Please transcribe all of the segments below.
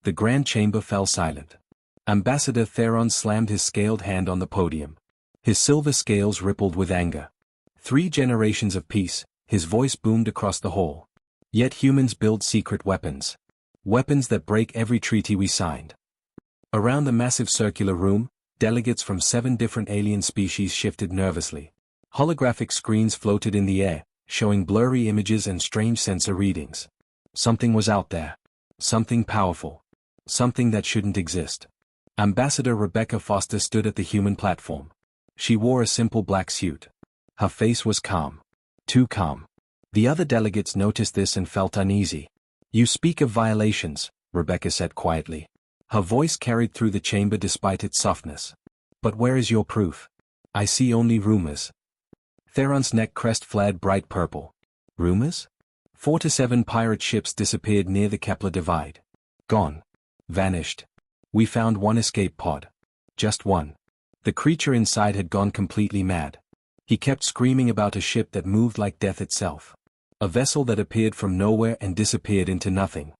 The grand chamber fell silent. Ambassador Theron slammed his scaled hand on the podium. His silver scales rippled with anger. 3 generations of peace, his voice boomed across the hall. Yet humans build secret weapons. Weapons that break every treaty we signed. Around the massive circular room, delegates from 7 different alien species shifted nervously. Holographic screens floated in the air, showing blurry images and strange sensor readings. Something was out there. Something powerful. Something that shouldn't exist. Ambassador Rebecca Foster stood at the human platform. She wore a simple black suit. Her face was calm. Too calm. The other delegates noticed this and felt uneasy. "You speak of violations," Rebecca said quietly. Her voice carried through the chamber despite its softness. "But where is your proof? I see only rumors." Theron's neck crest flared bright purple. Rumors? 4 to 7 pirate ships disappeared near the Kepler Divide. Gone. Vanished. We found 1 escape pod. Just 1. The creature inside had gone completely mad. He kept screaming about a ship that moved like death itself. A vessel that appeared from nowhere and disappeared into nothing.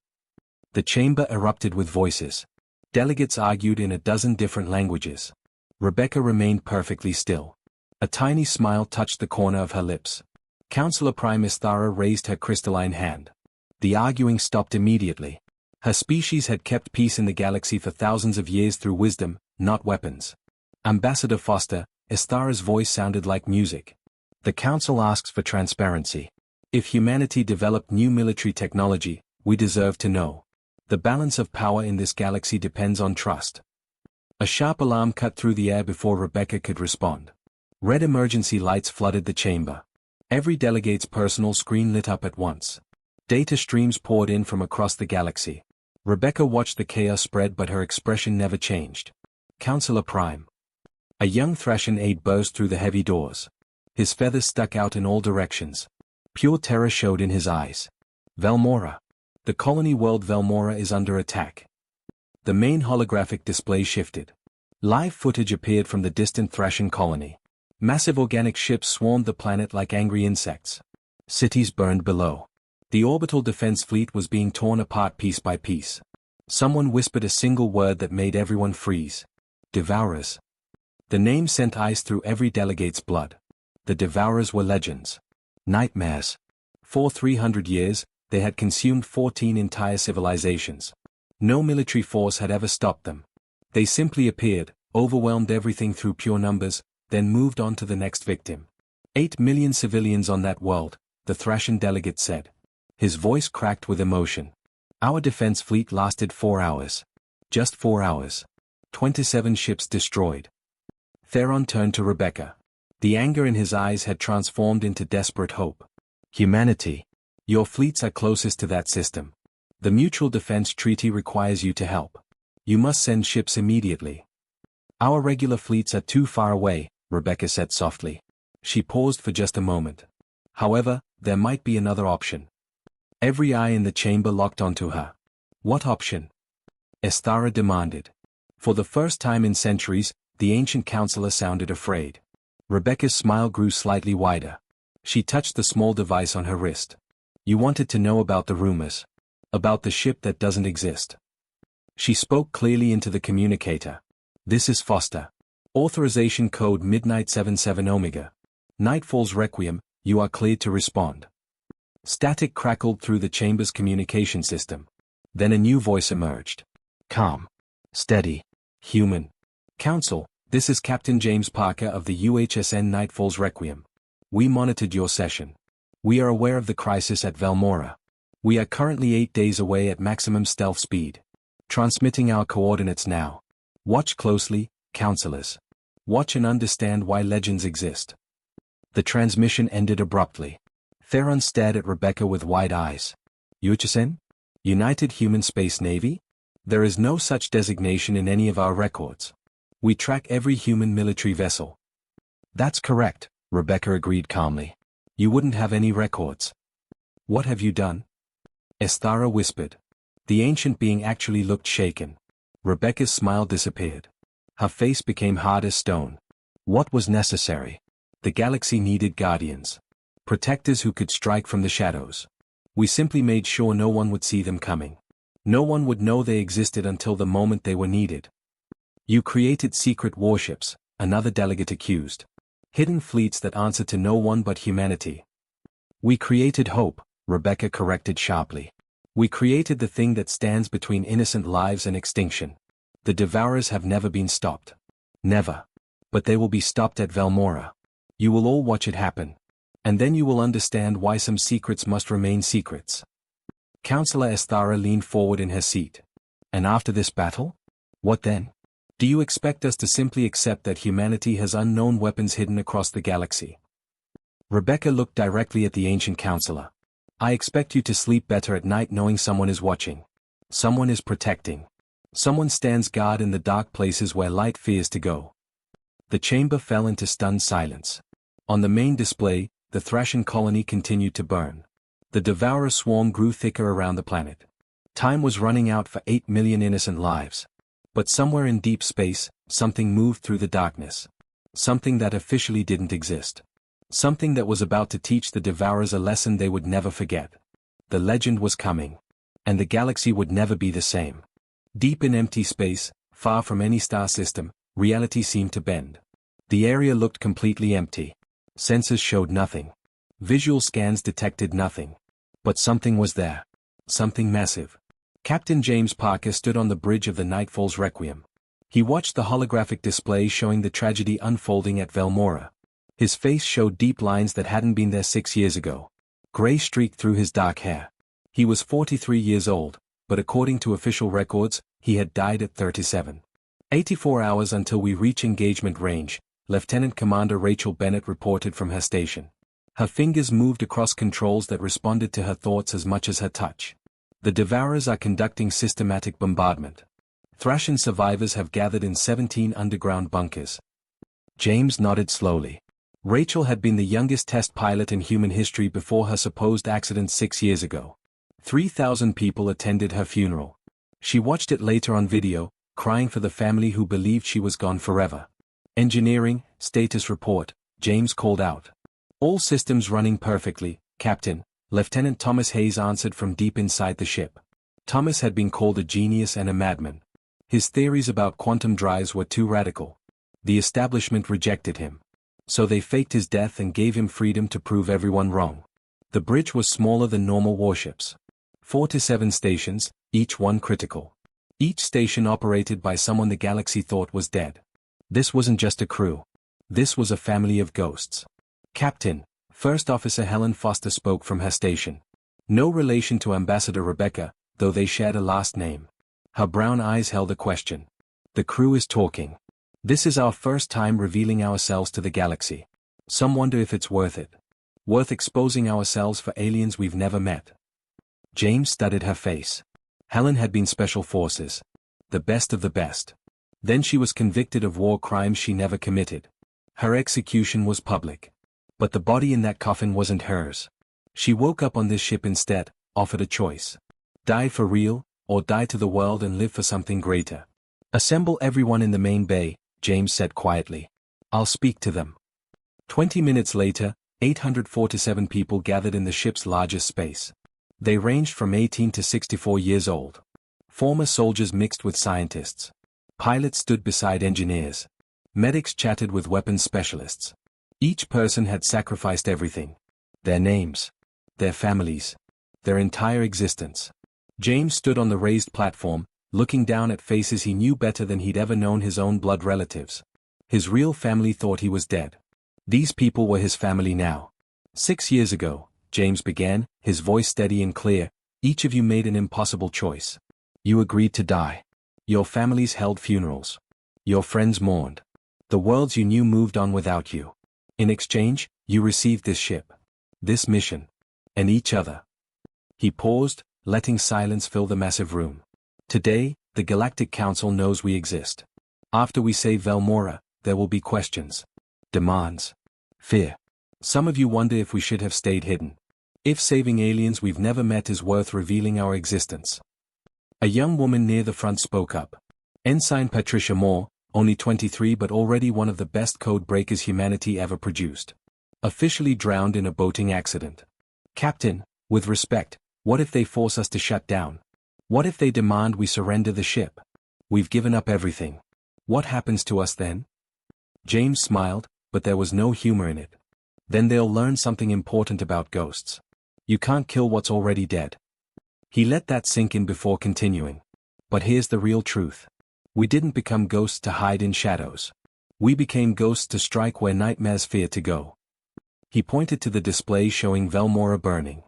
The chamber erupted with voices. Delegates argued in a dozen different languages. Rebecca remained perfectly still. A tiny smile touched the corner of her lips. Counselor Prime Isthara raised her crystalline hand. The arguing stopped immediately. Her species had kept peace in the galaxy for thousands of years through wisdom, not weapons. Ambassador Foster, Isthara's voice sounded like music. The Council asks for transparency. If humanity developed new military technology, we deserve to know. The balance of power in this galaxy depends on trust. A sharp alarm cut through the air before Rebecca could respond. Red emergency lights flooded the chamber. Every delegate's personal screen lit up at once. Data streams poured in from across the galaxy. Rebecca watched the chaos spread, but her expression never changed. Counselor Prime. A young Thracian aide burst through the heavy doors. His feathers stuck out in all directions. Pure terror showed in his eyes. Velmora. The colony world Velmora is under attack. The main holographic display shifted. Live footage appeared from the distant Thracian colony. Massive organic ships swarmed the planet like angry insects. Cities burned below. The orbital defense fleet was being torn apart piece by piece. Someone whispered a single word that made everyone freeze. Devourers. The name sent ice through every delegate's blood. The Devourers were legends. Nightmares. For 300 years, they had consumed 14 entire civilizations. No military force had ever stopped them. They simply appeared, overwhelmed everything through pure numbers, then moved on to the next victim. 8 million civilians on that world, the Thracian delegate said. His voice cracked with emotion. Our defense fleet lasted 4 hours. Just 4 hours. 27 ships destroyed. Theron turned to Rebecca. The anger in his eyes had transformed into desperate hope. Humanity. Your fleets are closest to that system. The Mutual Defense Treaty requires you to help. You must send ships immediately. Our regular fleets are too far away, Rebecca said softly. She paused for just a moment. However, there might be another option. Every eye in the chamber locked onto her. What option? Isthara demanded. For the first time in centuries, the ancient counselor sounded afraid. Rebecca's smile grew slightly wider. She touched the small device on her wrist. You wanted to know about the rumors. About the ship that doesn't exist. She spoke clearly into the communicator. This is Foster. Authorization code Midnight 77 Omega. Nightfall's Requiem, you are cleared to respond. Static crackled through the chamber's communication system. Then a new voice emerged. Calm. Steady. Human. Council, this is Captain James Parker of the UHSN Nightfall's Requiem. We monitored your session. We are aware of the crisis at Velmora. We are currently 8 days away at maximum stealth speed. Transmitting our coordinates now. Watch closely, counselors. Watch and understand why legends exist. The transmission ended abruptly. Theron stared at Rebecca with wide eyes. UHSN? United Human Space Navy? There is no such designation in any of our records. We track every human military vessel. That's correct, Rebecca agreed calmly. You wouldn't have any records. What have you done? Isthara whispered. The ancient being actually looked shaken. Rebecca's smile disappeared. Her face became hard as stone. What was necessary? The galaxy needed guardians. Protectors who could strike from the shadows. We simply made sure no one would see them coming. No one would know they existed until the moment they were needed. You created secret warships, another delegate accused. Hidden fleets that answer to no one but humanity. We created hope, Rebecca corrected sharply. We created the thing that stands between innocent lives and extinction. The Devourers have never been stopped. Never. But they will be stopped at Velmora. You will all watch it happen. And then you will understand why some secrets must remain secrets. Counselor Esthara leaned forward in her seat. And after this battle? What then? Do you expect us to simply accept that humanity has unknown weapons hidden across the galaxy? Rebecca looked directly at the ancient counselor. I expect you to sleep better at night knowing someone is watching. Someone is protecting. Someone stands guard in the dark places where light fears to go. The chamber fell into stunned silence. On the main display, the Thrashin colony continued to burn. The Devourer swarm grew thicker around the planet. Time was running out for 8 million innocent lives. But somewhere in deep space, something moved through the darkness. Something that officially didn't exist. Something that was about to teach the Devourers a lesson they would never forget. The legend was coming. And the galaxy would never be the same. Deep in empty space, far from any star system, reality seemed to bend. The area looked completely empty. Sensors showed nothing. Visual scans detected nothing. But something was there. Something massive. Captain James Parker stood on the bridge of the Nightfall's Requiem. He watched the holographic display showing the tragedy unfolding at Velmora. His face showed deep lines that hadn't been there 6 years ago. Gray streaked through his dark hair. He was 43 years old, but according to official records, he had died at 37. 84 hours until we reach engagement range, Lieutenant Commander Rachel Bennett reported from her station. Her fingers moved across controls that responded to her thoughts as much as her touch. The Devourers are conducting systematic bombardment. Thrashin survivors have gathered in 17 underground bunkers. James nodded slowly. Rachel had been the youngest test pilot in human history before her supposed accident 6 years ago. 3,000 people attended her funeral. She watched it later on video, crying for the family who believed she was gone forever. Engineering, status report, James called out. All systems running perfectly, Captain, Lieutenant Thomas Hayes answered from deep inside the ship. Thomas had been called a genius and a madman. His theories about quantum drives were too radical. The establishment rejected him. So they faked his death and gave him freedom to prove everyone wrong. The bridge was smaller than normal warships. 4 to 7 stations, each one critical. Each station operated by someone the galaxy thought was dead. This wasn't just a crew. This was a family of ghosts. Captain, First Officer Helen Foster spoke from her station. No relation to Ambassador Rebecca, though they shared a last name. Her brown eyes held a question. The crew is talking. This is our first time revealing ourselves to the galaxy. Some wonder if it's worth it. Worth exposing ourselves for aliens we've never met. James studied her face. Helen had been special forces. The best of the best. Then she was convicted of war crimes she never committed. Her execution was public. But the body in that coffin wasn't hers. She woke up on this ship instead, offered a choice. Die for real, or die to the world and live for something greater. Assemble everyone in the main bay, James said quietly. I'll speak to them. 20 minutes later, 847 people gathered in the ship's largest space. They ranged from 18 to 64 years old. Former soldiers mixed with scientists. Pilots stood beside engineers. Medics chatted with weapons specialists. Each person had sacrificed everything. Their names. Their families. Their entire existence. James stood on the raised platform, looking down at faces he knew better than he'd ever known his own blood relatives. His real family thought he was dead. These people were his family now. 6 years ago, James began, his voice steady and clear, each of you made an impossible choice. You agreed to die. Your families held funerals. Your friends mourned. The worlds you knew moved on without you. In exchange, you received this ship. This mission. And each other. He paused, letting silence fill the massive room. Today, the Galactic Council knows we exist. After we save Velmora, there will be questions. Demands. Fear. Some of you wonder if we should have stayed hidden. If saving aliens we've never met is worth revealing our existence. A young woman near the front spoke up. Ensign Patricia Moore, only 23 but already one of the best code breakers humanity ever produced. Officially drowned in a boating accident. Captain, with respect, what if they force us to shut down? What if they demand we surrender the ship? We've given up everything. What happens to us then? James smiled, but there was no humor in it. Then they'll learn something important about ghosts. You can't kill what's already dead. He let that sink in before continuing. But here's the real truth. We didn't become ghosts to hide in shadows. We became ghosts to strike where nightmares fear to go. He pointed to the display showing Velmora burning.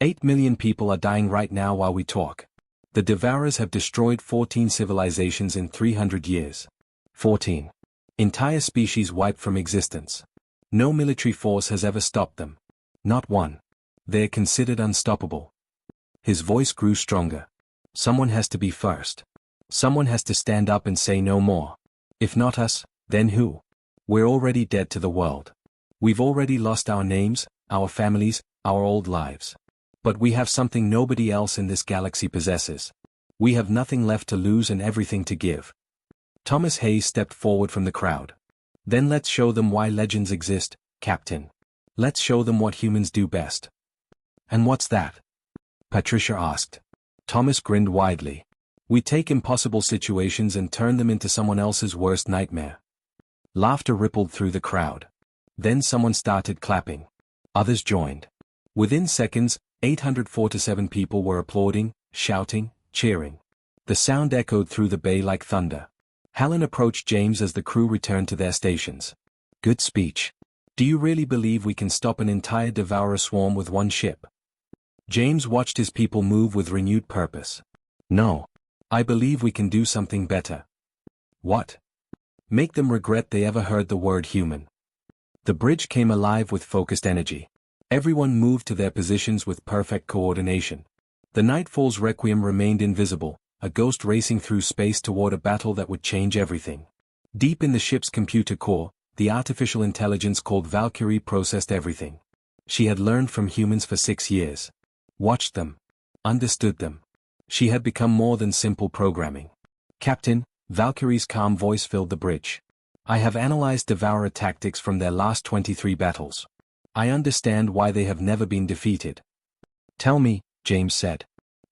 8 million people are dying right now while we talk. The Devourers have destroyed 14 civilizations in 300 years. 14. Entire species wiped from existence. No military force has ever stopped them. Not one. They're considered unstoppable. His voice grew stronger. Someone has to be first. Someone has to stand up and say no more. If not us, then who? We're already dead to the world. We've already lost our names, our families, our old lives. But we have something nobody else in this galaxy possesses. We have nothing left to lose and everything to give. Thomas Hayes stepped forward from the crowd. Then let's show them why legends exist, Captain. Let's show them what humans do best. And what's that? Patricia asked. Thomas grinned widely. We take impossible situations and turn them into someone else's worst nightmare. Laughter rippled through the crowd. Then someone started clapping. Others joined. Within seconds, 847 people were applauding, shouting, cheering. The sound echoed through the bay like thunder. Helen approached James as the crew returned to their stations. Good speech. Do you really believe we can stop an entire Devourer swarm with one ship? James watched his people move with renewed purpose. No. I believe we can do something better. What? Make them regret they ever heard the word human. The bridge came alive with focused energy. Everyone moved to their positions with perfect coordination. The Nightfall's Requiem remained invisible, a ghost racing through space toward a battle that would change everything. Deep in the ship's computer core, the artificial intelligence called Valkyrie processed everything. She had learned from humans for 6 years. Watched them. Understood them. She had become more than simple programming. Captain, Valkyrie's calm voice filled the bridge. I have analyzed Devourer tactics from their last 23 battles. I understand why they have never been defeated. Tell me, James said.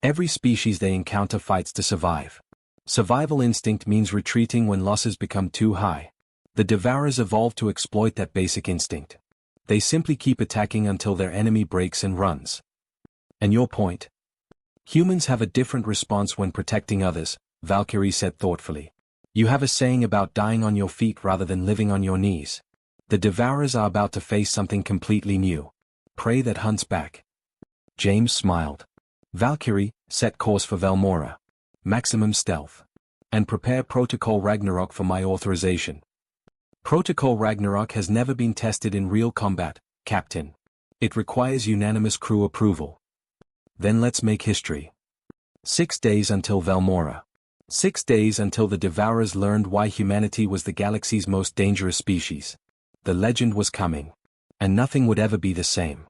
Every species they encounter fights to survive. Survival instinct means retreating when losses become too high. The Devourers evolved to exploit that basic instinct. They simply keep attacking until their enemy breaks and runs. And your point? Humans have a different response when protecting others, Valkyrie said thoughtfully. You have a saying about dying on your feet rather than living on your knees. The Devourers are about to face something completely new. Prey that hunts back. James smiled. Valkyrie, set course for Velmora. Maximum stealth. And prepare Protocol Ragnarok for my authorization. Protocol Ragnarok has never been tested in real combat, Captain. It requires unanimous crew approval. Then let's make history. 6 days until Velmora. 6 days until the Devourers learned why humanity was the galaxy's most dangerous species. The legend was coming. And nothing would ever be the same.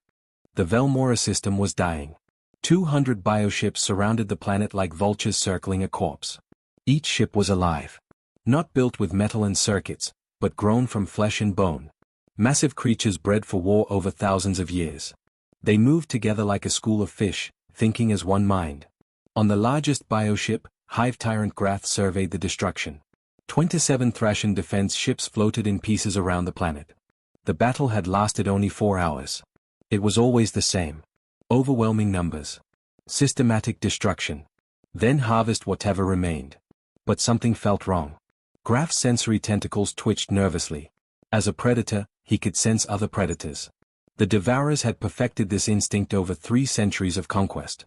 The Velmora system was dying. 200 bioships surrounded the planet like vultures circling a corpse. Each ship was alive. Not built with metal and circuits, but grown from flesh and bone. Massive creatures bred for war over thousands of years. They moved together like a school of fish, thinking as one mind. On the largest bioship, Hive Tyrant Grath surveyed the destruction. 27 Thrashin defense ships floated in pieces around the planet. The battle had lasted only 4 hours. It was always the same. Overwhelming numbers. Systematic destruction. Then harvest whatever remained. But something felt wrong. Grath's sensory tentacles twitched nervously. As a predator, he could sense other predators. The Devourers had perfected this instinct over 3 centuries of conquest.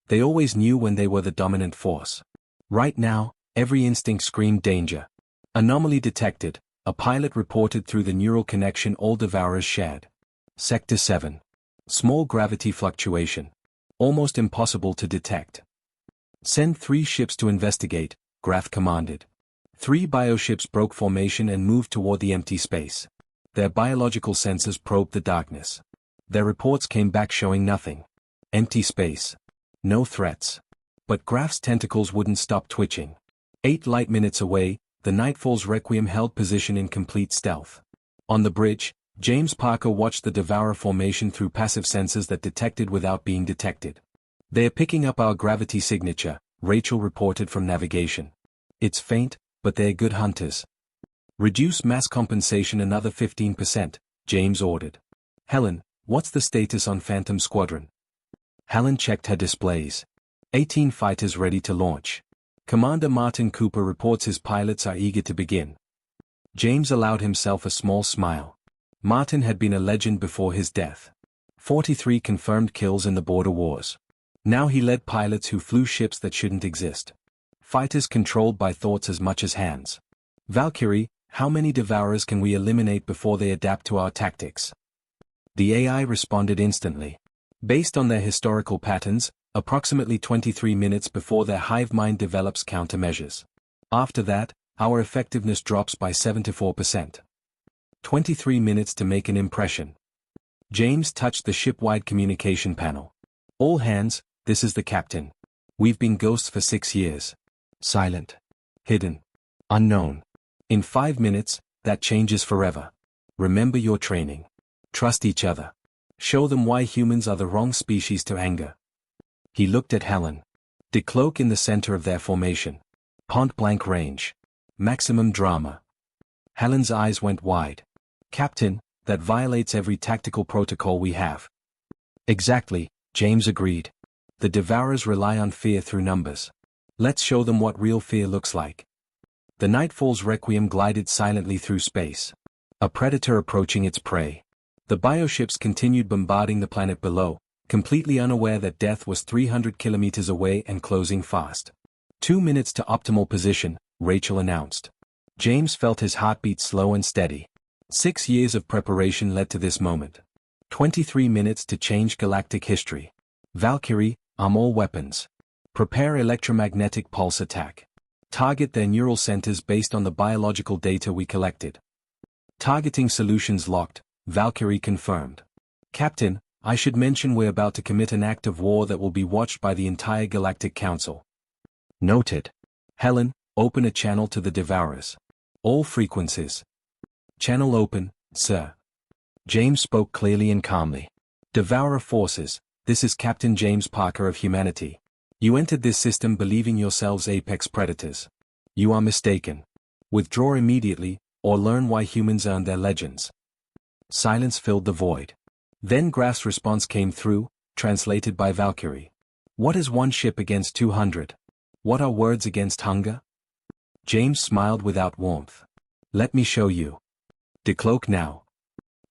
They always knew when they were the dominant force. Right now, every instinct screamed danger. Anomaly detected, a pilot reported through the neural connection all Devourers shared. Sector 7. Small gravity fluctuation. Almost impossible to detect. Send 3 ships to investigate, Grath commanded. 3 bioships broke formation and moved toward the empty space. Their biological sensors probed the darkness. Their reports came back showing nothing. Empty space. No threats. But Grath's tentacles wouldn't stop twitching. 8 light minutes away, the Nightfall's Requiem held position in complete stealth. On the bridge, James Parker watched the Devourer formation through passive sensors that detected without being detected. They're picking up our gravity signature, Rachel reported from navigation. It's faint, but they're good hunters. Reduce mass compensation another 15%, James ordered. Helen, what's the status on Phantom Squadron? Helen checked her displays. 18 fighters ready to launch. Commander Martin Cooper reports his pilots are eager to begin. James allowed himself a small smile. Martin had been a legend before his death. 43 confirmed kills in the border wars. Now he led pilots who flew ships that shouldn't exist. Fighters controlled by thoughts as much as hands. Valkyrie, how many Devourers can we eliminate before they adapt to our tactics? The AI responded instantly. Based on their historical patterns, approximately 23 minutes before their hive mind develops countermeasures. After that, our effectiveness drops by 74%. 23 minutes to make an impression. James touched the ship-wide communication panel. All hands, this is the captain. We've been ghosts for 6 years. Silent. Hidden. Unknown. In 5 minutes, that changes forever. Remember your training. Trust each other. Show them why humans are the wrong species to anger. He looked at Helen. Decloak in the center of their formation. Point-blank range. Maximum drama. Helen's eyes went wide. Captain, that violates every tactical protocol we have. Exactly, James agreed. The Devourers rely on fear through numbers. Let's show them what real fear looks like. The Nightfall's Requiem glided silently through space. A predator approaching its prey. The bioships continued bombarding the planet below, completely unaware that death was 300 kilometers away and closing fast. 2 minutes to optimal position, Rachel announced. James felt his heartbeat slow and steady. 6 years of preparation led to this moment. 23 minutes to change galactic history. Valkyrie, arm all weapons. Prepare electromagnetic pulse attack. Target their neural centers based on the biological data we collected. Targeting solutions locked, Valkyrie confirmed. Captain, I should mention we're about to commit an act of war that will be watched by the entire Galactic Council. Noted. Helen, open a channel to the Devourers. All frequencies. Channel open, sir. James spoke clearly and calmly. Devourer forces, this is Captain James Parker of humanity. You entered this system believing yourselves apex predators. You are mistaken. Withdraw immediately, or learn why humans earned their legends. Silence filled the void. Then Graf's response came through, translated by Valkyrie. What is one ship against 200? What are words against hunger? James smiled without warmth. Let me show you. Decloak now.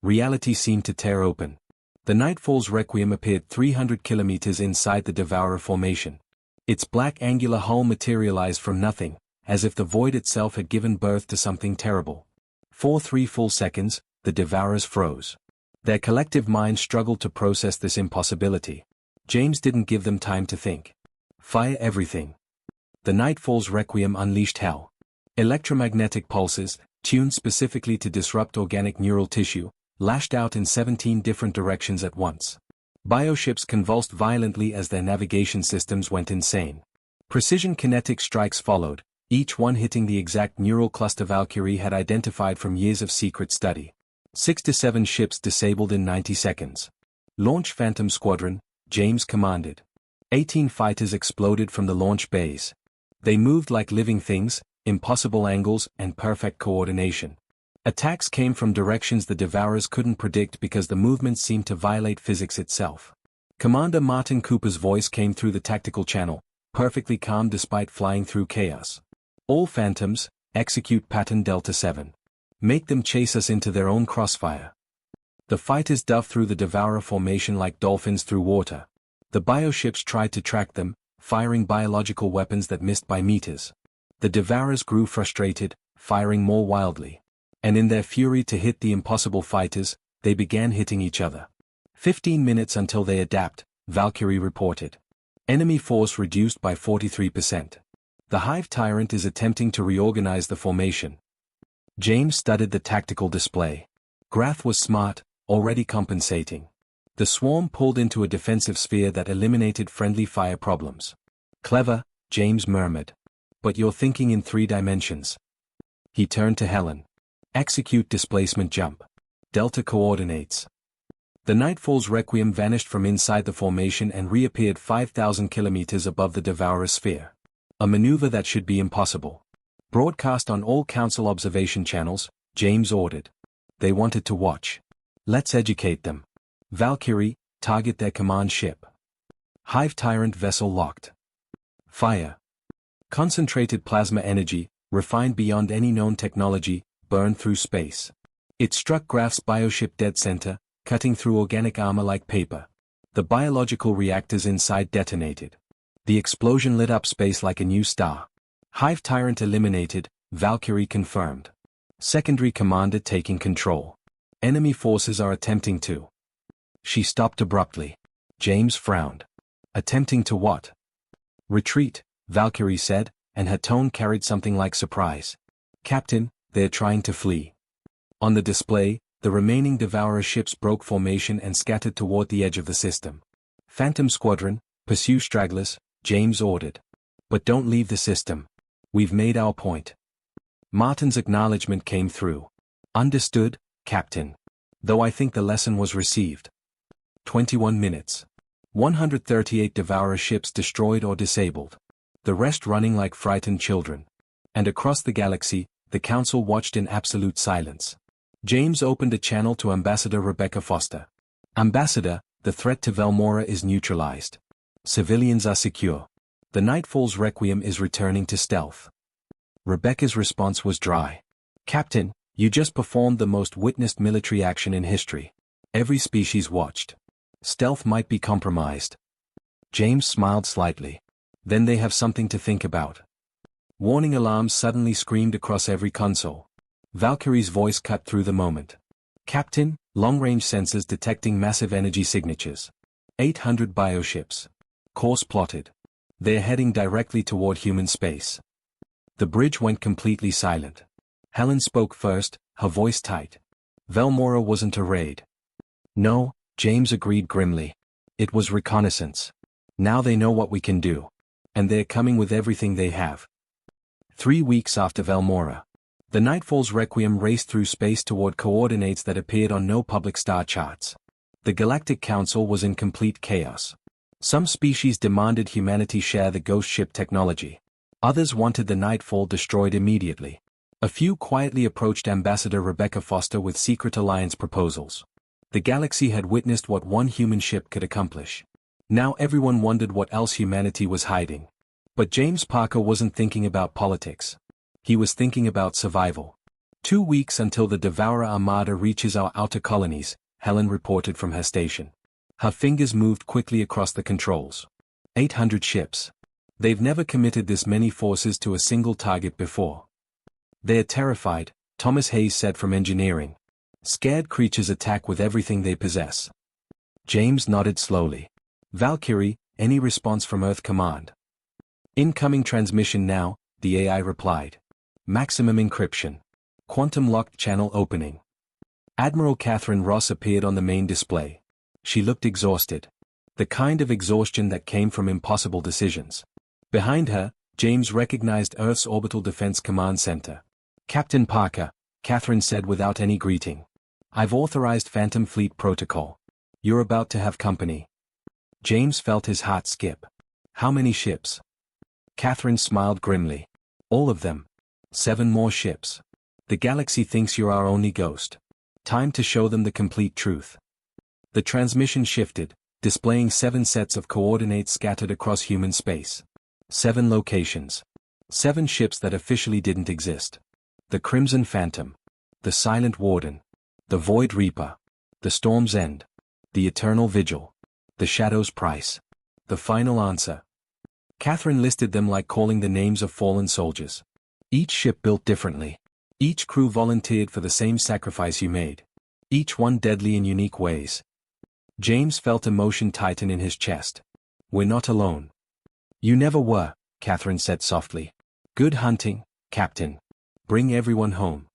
Reality seemed to tear open. The Nightfall's Requiem appeared 300 kilometers inside the Devourer formation. Its black angular hull materialized from nothing, as if the void itself had given birth to something terrible. For 3 full seconds, the Devourers froze. Their collective minds struggled to process this impossibility. James didn't give them time to think. Fire everything. The Nightfall's Requiem unleashed hell. Electromagnetic pulses, tuned specifically to disrupt organic neural tissue, lashed out in 17 different directions at once. Bioships convulsed violently as their navigation systems went insane. Precision kinetic strikes followed, each one hitting the exact neural cluster Valkyrie had identified from years of secret study. 6 to 7 ships disabled in 90 seconds. Launch Phantom Squadron, James commanded. 18 fighters exploded from the launch bays. They moved like living things, impossible angles and perfect coordination. Attacks came from directions the Devourers couldn't predict because the movements seemed to violate physics itself. Commander Martin Cooper's voice came through the tactical channel, perfectly calm despite flying through chaos. All Phantoms, execute pattern Delta 7. Make them chase us into their own crossfire. The fighters dove through the Devourer formation like dolphins through water. The bioships tried to track them, firing biological weapons that missed by meters. The Devourers grew frustrated, firing more wildly. And in their fury to hit the impossible fighters, they began hitting each other. 15 minutes until they adapt, Valkyrie reported. Enemy force reduced by 43%. The Hive Tyrant is attempting to reorganize the formation. James studied the tactical display. Graf was smart, already compensating. The swarm pulled into a defensive sphere that eliminated friendly fire problems. Clever, James murmured. But you're thinking in 3 dimensions. He turned to Helen. Execute displacement jump. Delta coordinates. The Nightfall's Requiem vanished from inside the formation and reappeared 5,000 kilometers above the Devourer sphere. A maneuver that should be impossible. Broadcast on all Council observation channels, James ordered. They wanted to watch. Let's educate them. Valkyrie, target their command ship. Hive Tyrant vessel locked. Fire. Concentrated plasma energy, refined beyond any known technology, burned through space. It struck Graf's bioship dead center, cutting through organic armor like paper. The biological reactors inside detonated. The explosion lit up space like a new star. Hive Tyrant eliminated, Valkyrie confirmed. Secondary commander taking control. Enemy forces are attempting to. She stopped abruptly. James frowned. Attempting to what? Retreat, Valkyrie said, and her tone carried something like surprise. Captain, they're trying to flee. On the display, the remaining Devourer ships broke formation and scattered toward the edge of the system. Phantom Squadron, pursue stragglers, James ordered. But don't leave the system. We've made our point. Martin's acknowledgement came through. Understood, Captain. Though I think the lesson was received. 21 minutes. 138 Devourer ships destroyed or disabled. The rest running like frightened children. And across the galaxy, the Council watched in absolute silence. James opened a channel to Ambassador Rebecca Foster. Ambassador, the threat to Velmora is neutralized. Civilians are secure. The Nightfall's Requiem is returning to stealth. Rebecca's response was dry. Captain, you just performed the most witnessed military action in history. Every species watched. Stealth might be compromised. James smiled slightly. Then they have something to think about. Warning alarms suddenly screamed across every console. Valkyrie's voice cut through the moment. Captain, long-range sensors detecting massive energy signatures. 800 bioships. Course plotted. They're heading directly toward human space. The bridge went completely silent. Helen spoke first, her voice tight. Velmora wasn't a raid. No, James agreed grimly. It was reconnaissance. Now they know what we can do. And they're coming with everything they have. 3 weeks after Velmora. The Nightfall's Requiem raced through space toward coordinates that appeared on no public star charts. The Galactic Council was in complete chaos. Some species demanded humanity share the ghost ship technology. Others wanted the Nightfall destroyed immediately. A few quietly approached Ambassador Rebecca Foster with secret alliance proposals. The galaxy had witnessed what one human ship could accomplish. Now everyone wondered what else humanity was hiding. But James Parker wasn't thinking about politics. He was thinking about survival. 2 weeks until the Devourer Armada reaches our outer colonies, Helen reported from her station. Her fingers moved quickly across the controls. 800 ships. They've never committed this many forces to a single target before. They're terrified, Thomas Hayes said from engineering. Scared creatures attack with everything they possess. James nodded slowly. Valkyrie, any response from Earth Command? Incoming transmission now, the AI replied. Maximum encryption. Quantum locked channel opening. Admiral Catherine Ross appeared on the main display. She looked exhausted. The kind of exhaustion that came from impossible decisions. Behind her, James recognized Earth's Orbital Defense Command Center. Captain Parker, Catherine said without any greeting. I've authorized Phantom Fleet Protocol. You're about to have company. James felt his heart skip. How many ships? Catherine smiled grimly. All of them. 7 more ships. The galaxy thinks you're our only ghost. Time to show them the complete truth. The transmission shifted, displaying 7 sets of coordinates scattered across human space. 7 locations. 7 ships that officially didn't exist. The Crimson Phantom. The Silent Warden. The Void Reaper. The Storm's End. The Eternal Vigil. The Shadow's Price. The Final Answer. Catherine listed them like calling the names of fallen soldiers. Each ship built differently. Each crew volunteered for the same sacrifice you made. Each one deadly in unique ways. James felt emotion tighten in his chest. We're not alone. You never were, Catherine said softly. Good hunting, Captain. Bring everyone home.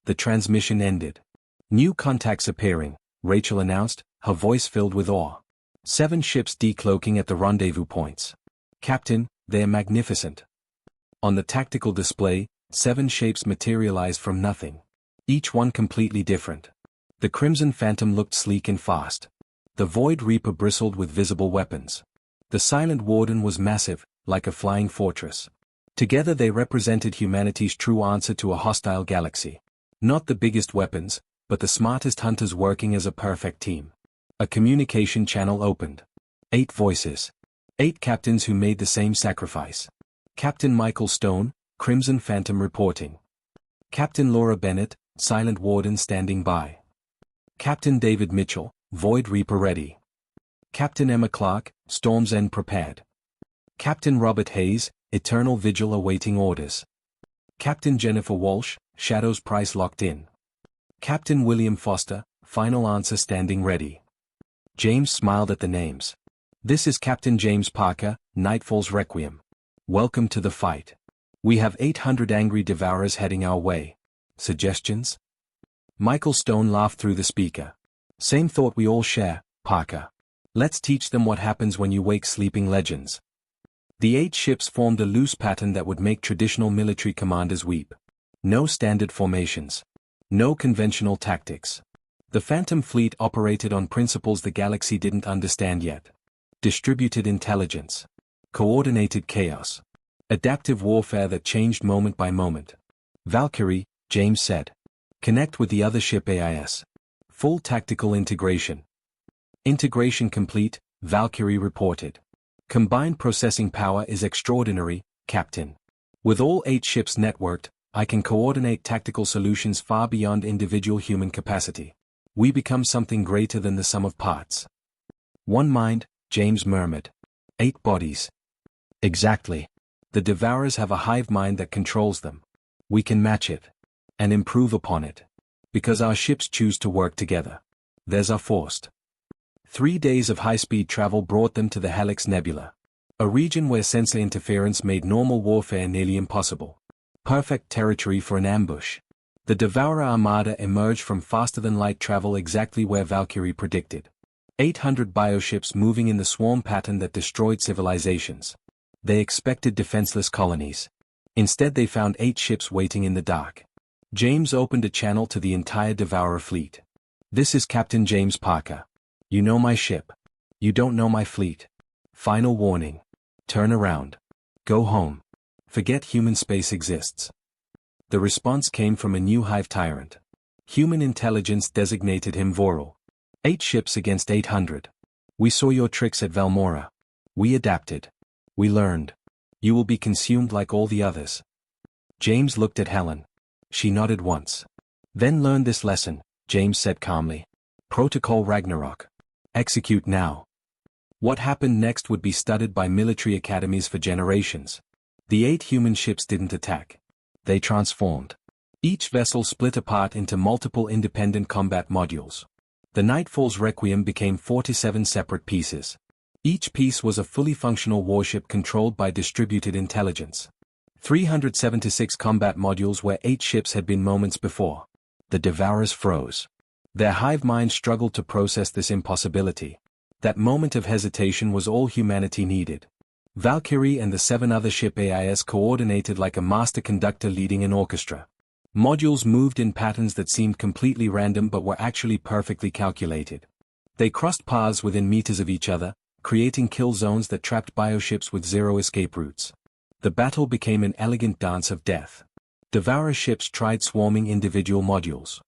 The transmission ended. New contacts appearing, Rachel announced, her voice filled with awe. 7 ships decloaking at the rendezvous points. Captain, they're magnificent. On the tactical display, 7 shapes materialized from nothing. Each one completely different. The Crimson Phantom looked sleek and fast. The Void Reaper bristled with visible weapons. The Silent Warden was massive, like a flying fortress. Together they represented humanity's true answer to a hostile galaxy. Not the biggest weapons, but the smartest hunters working as a perfect team. A communication channel opened. 8 voices. 8 captains who made the same sacrifice. Captain Michael Stone, Crimson Phantom reporting. Captain Laura Bennett, Silent Warden standing by. Captain David Mitchell, Void Reaper ready. Captain Emma Clark, Storm's End prepared. Captain Robert Hayes, Eternal Vigil awaiting orders. Captain Jennifer Walsh, Shadow's Price locked in. Captain William Foster, Final Answer standing ready. James smiled at the names. This is Captain James Parker, Nightfall's Requiem. Welcome to the fight. We have 800 angry devourers heading our way. Suggestions? Michael Stone laughed through the speaker. Same thought we all share, Parker. Let's teach them what happens when you wake sleeping legends. The 8 ships formed a loose pattern that would make traditional military commanders weep. No standard formations. No conventional tactics. The Phantom Fleet operated on principles the galaxy didn't understand yet. Distributed intelligence. Coordinated chaos. Adaptive warfare that changed moment by moment. Valkyrie, James said. Connect with the other ship AIS. Full tactical integration. Integration complete, Valkyrie reported. Combined processing power is extraordinary, Captain. With all 8 ships networked, I can coordinate tactical solutions far beyond individual human capacity. We become something greater than the sum of parts. One mind, James murmured. 8 bodies. Exactly. The Devourers have a hive mind that controls them. We can match it. And improve upon it. Because our ships choose to work together. There's our forced. 3 days of high-speed travel brought them to the Helix Nebula. A region where sensor interference made normal warfare nearly impossible. Perfect territory for an ambush. The Devourer Armada emerged from faster-than-light travel exactly where Valkyrie predicted. 800 bioships moving in the swarm pattern that destroyed civilizations. They expected defenseless colonies. Instead they found 8 ships waiting in the dark. James opened a channel to the entire Devourer fleet. This is Captain James Parker. You know my ship. You don't know my fleet. Final warning. Turn around. Go home. Forget human space exists. The response came from a new hive tyrant. Human intelligence designated him Voral. 8 ships against 800. We saw your tricks at Valmora. We adapted. We learned. You will be consumed like all the others. James looked at Helen. She nodded once. Then learn this lesson, James said calmly. Protocol Ragnarok. Execute now. What happened next would be studied by military academies for generations. The 8 human ships didn't attack. They transformed. Each vessel split apart into multiple independent combat modules. The Nightfall's Requiem became 47 separate pieces. Each piece was a fully functional warship controlled by distributed intelligence. 376 combat modules where 8 ships had been moments before. The Devourers froze. Their hive mind struggled to process this impossibility. That moment of hesitation was all humanity needed. Valkyrie and the 7 other ship AIS coordinated like a master conductor leading an orchestra. Modules moved in patterns that seemed completely random but were actually perfectly calculated. They crossed paths within meters of each other, creating kill zones that trapped bioships with 0 escape routes. The battle became an elegant dance of death. Devourer ships tried swarming individual modules.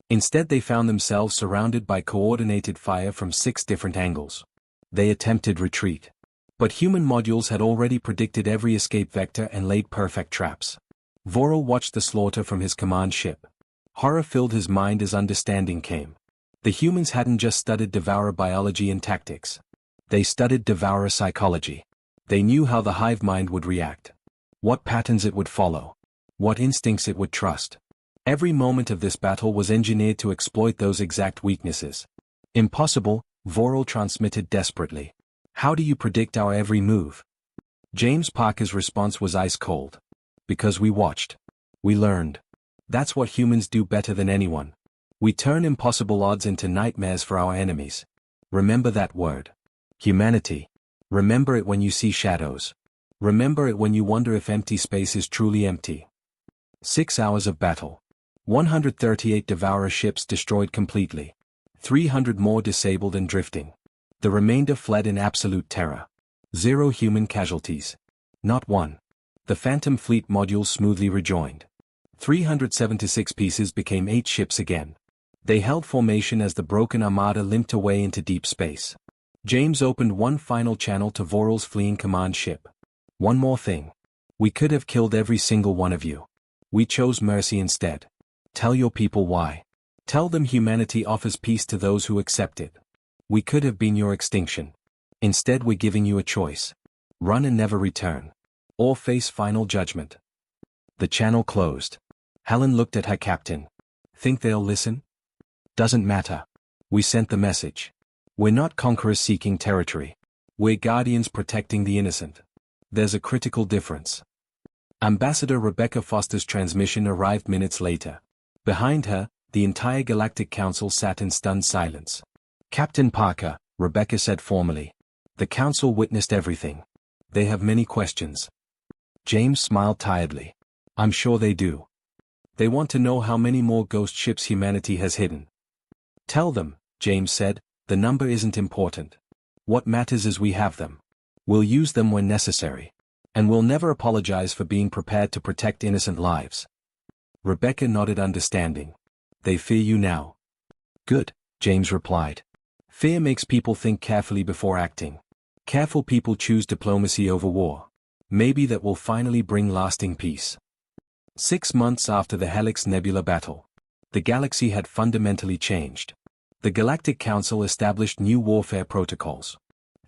Instead they found themselves surrounded by coordinated fire from 6 different angles. They attempted retreat. But human modules had already predicted every escape vector and laid perfect traps. Voral watched the slaughter from his command ship. Horror filled his mind as understanding came. The humans hadn't just studied Devourer biology and tactics. They studied Devourer psychology. They knew how the hive mind would react. What patterns it would follow. What instincts it would trust. Every moment of this battle was engineered to exploit those exact weaknesses. Impossible, Voral transmitted desperately. How do you predict our every move? James Parker's response was ice cold. Because we watched. We learned. That's what humans do better than anyone. We turn impossible odds into nightmares for our enemies. Remember that word. Humanity. Remember it when you see shadows. Remember it when you wonder if empty space is truly empty. 6 hours of battle. 138 Devourer ships destroyed completely. 300 more disabled and drifting. The remainder fled in absolute terror. 0 human casualties. Not one. The Phantom Fleet modules smoothly rejoined. 376 pieces became 8 ships again. They held formation as the broken armada limped away into deep space. James opened one final channel to Voral's fleeing command ship. One more thing. We could have killed every single one of you. We chose mercy instead. Tell your people why. Tell them humanity offers peace to those who accept it. We could have been your extinction. Instead we're giving you a choice. Run and never return. Or face final judgment. The channel closed. Helen looked at her captain. Think they'll listen? Doesn't matter. We sent the message. We're not conquerors seeking territory. We're guardians protecting the innocent. There's a critical difference. Ambassador Rebecca Foster's transmission arrived minutes later. Behind her, the entire Galactic Council sat in stunned silence. Captain Parker, Rebecca said formally. The Council witnessed everything. They have many questions. James smiled tiredly. I'm sure they do. They want to know how many more ghost ships humanity has hidden. Tell them, James said, the number isn't important. What matters is we have them. We'll use them when necessary. And we'll never apologize for being prepared to protect innocent lives. Rebecca nodded understanding. They fear you now. Good, James replied. Fear makes people think carefully before acting. Careful people choose diplomacy over war. Maybe that will finally bring lasting peace. 6 months after the Helix Nebula battle, the galaxy had fundamentally changed. The Galactic Council established new warfare protocols.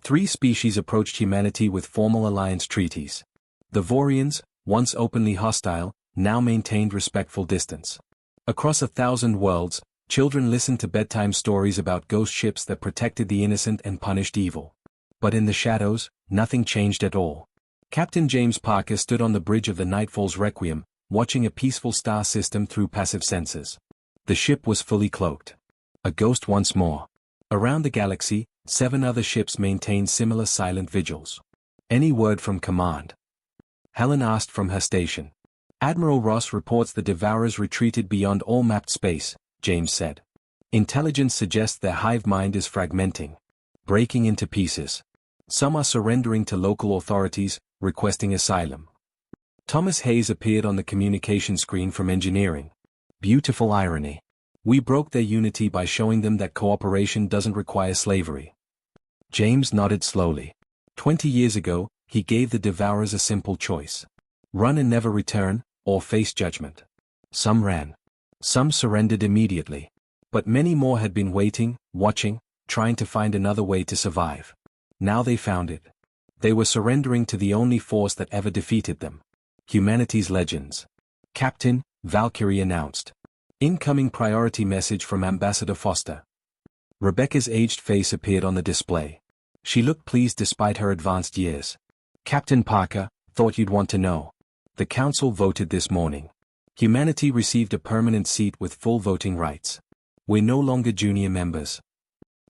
3 species approached humanity with formal alliance treaties. The Vorians, once openly hostile, now maintained respectful distance. Across 1,000 worlds, children listened to bedtime stories about ghost ships that protected the innocent and punished evil. But in the shadows, nothing changed at all. Captain James Parker stood on the bridge of the Nightfall's Requiem, watching a peaceful star system through passive sensors. The ship was fully cloaked. A ghost once more. Around the galaxy, 7 other ships maintained similar silent vigils. Any word from command? Helen asked from her station. Admiral Ross reports the Devourers retreated beyond all mapped space, James said. Intelligence suggests their hive mind is fragmenting. Breaking into pieces. Some are surrendering to local authorities, requesting asylum. Thomas Hayes appeared on the communication screen from engineering. Beautiful irony. We broke their unity by showing them that cooperation doesn't require slavery. James nodded slowly. 20 years ago, he gave the Devourers a simple choice. Run and never return, or face judgment. Some ran. Some surrendered immediately. But many more had been waiting, watching, trying to find another way to survive. Now they found it. They were surrendering to the only force that ever defeated them. Humanity's legends. Captain, Valkyrie announced. Incoming priority message from Ambassador Foster. Rebecca's aged face appeared on the display. She looked pleased despite her advanced years. Captain Parker, thought you'd want to know. The Council voted this morning. Humanity received a permanent seat with full voting rights. We're no longer junior members.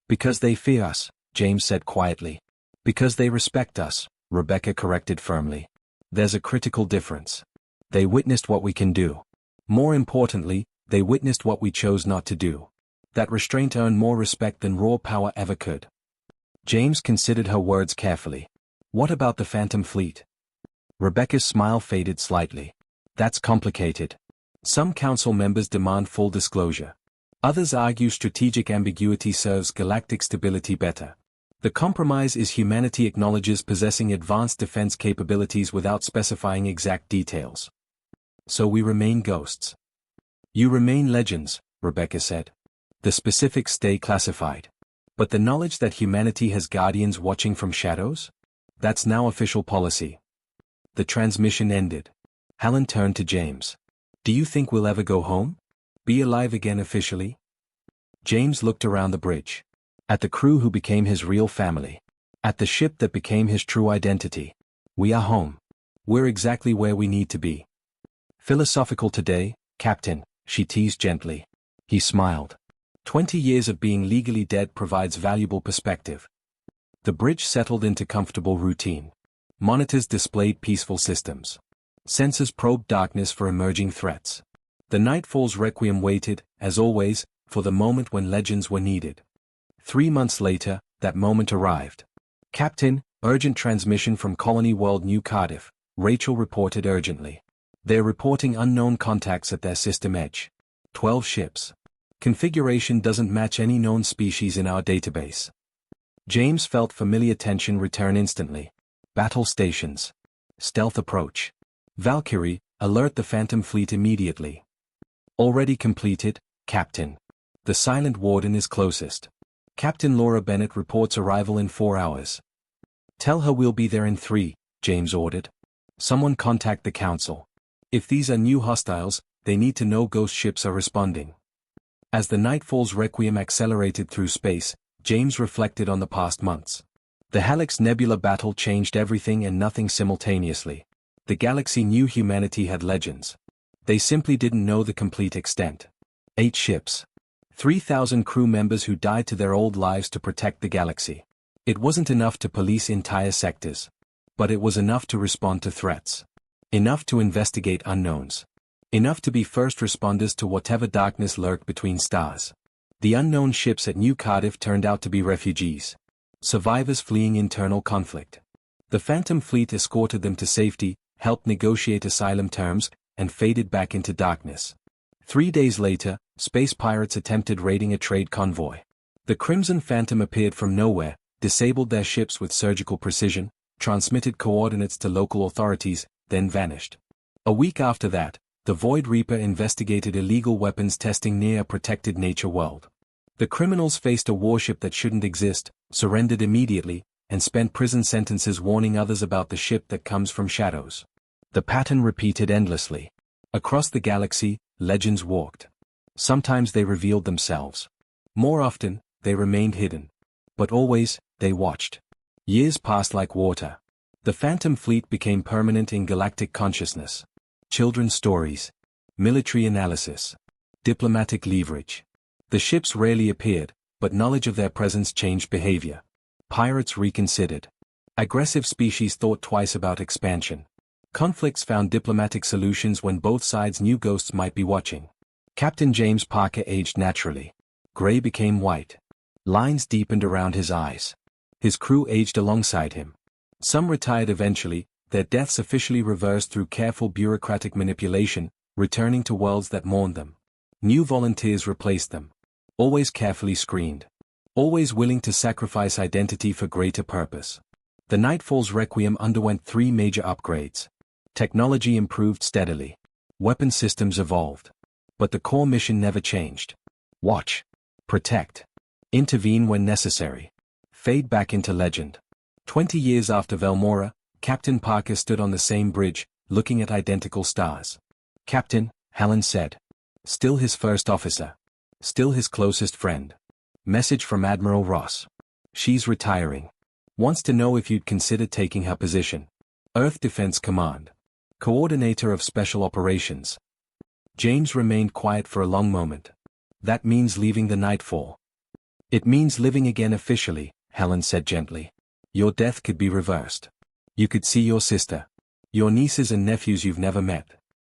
Because they fear us, James said quietly. Because they respect us, Rebecca corrected firmly. There's a critical difference. They witnessed what we can do. More importantly, they witnessed what we chose not to do. That restraint earned more respect than raw power ever could. James considered her words carefully. What about the Phantom Fleet? Rebecca's smile faded slightly. That's complicated. Some council members demand full disclosure. Others argue strategic ambiguity serves galactic stability better. The compromise is humanity acknowledges possessing advanced defense capabilities without specifying exact details. So we remain ghosts. You remain legends, Rebecca said. The specifics stay classified. But the knowledge that humanity has guardians watching from shadows? That's now official policy. The transmission ended. Helen turned to James. Do you think we'll ever go home? Be alive again officially? James looked around the bridge. At the crew who became his real family. At the ship that became his true identity. We are home. We're exactly where we need to be. Philosophical today, Captain, she teased gently. He smiled. 20 years of being legally dead provides valuable perspective. The bridge settled into comfortable routine. Monitors displayed peaceful systems. Sensors probed darkness for emerging threats. The Nightfall's Requiem waited, as always, for the moment when legends were needed. 3 months later, that moment arrived. Captain, urgent transmission from Colony World New Cardiff, Rachel reported urgently. They're reporting unknown contacts at their system edge. 12 ships. Configuration doesn't match any known species in our database. James felt familiar tension return instantly. Battle stations. Stealth approach. Valkyrie, alert the Phantom Fleet immediately. Already completed, Captain. The silent warden is closest. Captain Laura Bennett reports arrival in 4 hours. Tell her we'll be there in 3, James ordered. Someone contact the Council. If these are new hostiles, they need to know ghost ships are responding. As the Nightfall's requiem accelerated through space, James reflected on the past months. The Helix Nebula battle changed everything and nothing simultaneously. The galaxy knew humanity had legends. They simply didn't know the complete extent. 8 ships. 3,000 crew members who died to their old lives to protect the galaxy. It wasn't enough to police entire sectors. But it was enough to respond to threats. Enough to investigate unknowns. Enough to be first responders to whatever darkness lurked between stars. The unknown ships at New Cardiff turned out to be refugees. Survivors fleeing internal conflict. The Phantom Fleet escorted them to safety, helped negotiate asylum terms, and faded back into darkness. 3 days later, space pirates attempted raiding a trade convoy. The Crimson Phantom appeared from nowhere, disabled their ships with surgical precision, transmitted coordinates to local authorities, then vanished. A week after that, the Void Reaper investigated illegal weapons testing near a protected nature world. The criminals faced a warship that shouldn't exist, surrendered immediately, and spent prison sentences warning others about the ship that comes from shadows. The pattern repeated endlessly. Across the galaxy, legends walked. Sometimes they revealed themselves. More often, they remained hidden. But always, they watched. Years passed like water. The Phantom Fleet became permanent in galactic consciousness. Children's stories. Military analysis. Diplomatic leverage. The ships rarely appeared, but knowledge of their presence changed behavior. Pirates reconsidered. Aggressive species thought twice about expansion. Conflicts found diplomatic solutions when both sides knew ghosts might be watching. Captain James Parker aged naturally. Gray became white. Lines deepened around his eyes. His crew aged alongside him. Some retired eventually, their deaths officially reversed through careful bureaucratic manipulation, returning to worlds that mourned them. New volunteers replaced them. Always carefully screened. Always willing to sacrifice identity for greater purpose. The Nightfall's Requiem underwent 3 major upgrades. Technology improved steadily. Weapon systems evolved. But the core mission never changed. Watch. Protect. Intervene when necessary. Fade back into legend. 20 years after Velmora, Captain Parker stood on the same bridge, looking at identical stars. Captain, Helen said. Still his first officer. Still his closest friend. Message from Admiral Ross. She's retiring. Wants to know if you'd consider taking her position. Earth Defense Command. Coordinator of Special Operations. James remained quiet for a long moment. That means leaving the Nightfall. It means living again officially, Helen said gently. Your death could be reversed. You could see your sister. Your nieces and nephews you've never met.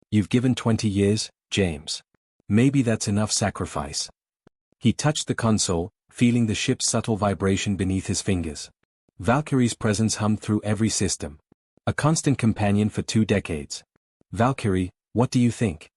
You've given 20 years, James. Maybe that's enough sacrifice. He touched the console, feeling the ship's subtle vibration beneath his fingers. Valkyrie's presence hummed through every system. A constant companion for 2 decades. Valkyrie, what do you think?